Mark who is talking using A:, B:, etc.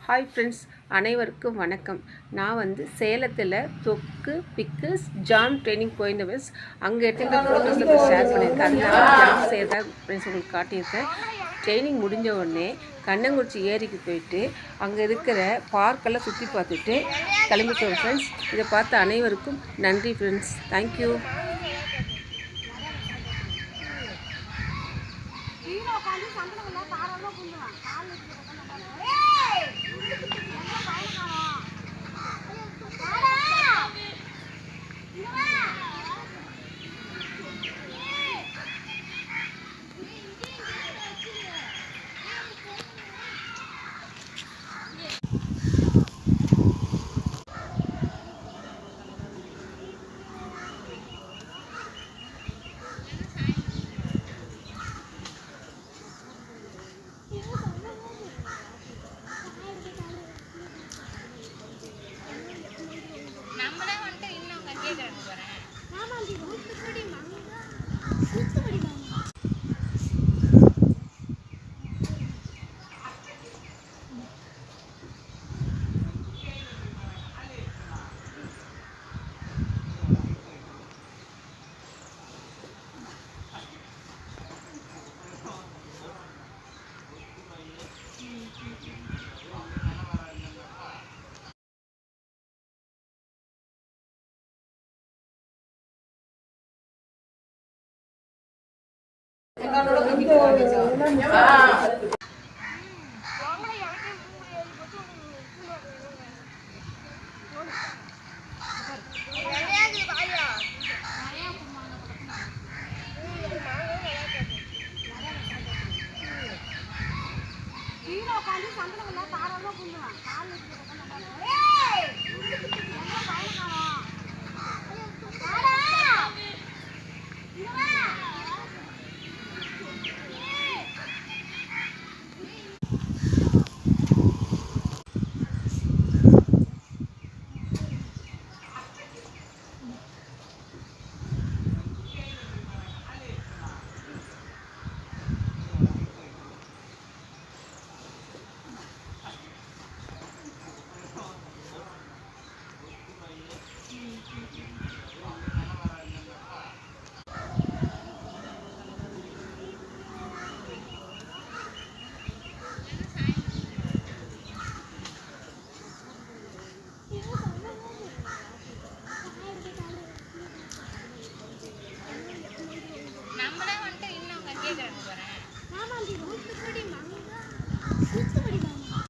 A: Hi friends, அனைவருக்கும் வணக்கம். நான் சேலத்தில் தொக்கு பிக்கு ஜாம் ட்ரைனிங் போயிருந்த மிஸ் அங்கே எடுத்துக்கிட்ட ஃபோட்டோஸை ஷேர் பண்ணியிருக்கேன். அதனால ஜாம் செய்கிறதா ஃப்ரெண்ட்ஸ் உங்களுக்கு காட்டியிருக்கேன். ட்ரைனிங் முடிஞ்ச உடனே கண்ணங்குறிச்சி ஏரிக்கு போயிட்டு அங்கே இருக்கிற பார்க்கெல்லாம் சுற்றி பார்த்துட்டு கிளம்பிட்டோம் ஃப்ரெண்ட்ஸ். இதை பார்த்த அனைவருக்கும் நன்றி ஃப்ரெண்ட்ஸ். தேங்க்யூ.
B: கீழே உட்காந்து சந்தனம் தாராளமாக பண்ணுவான். கால் வச்சு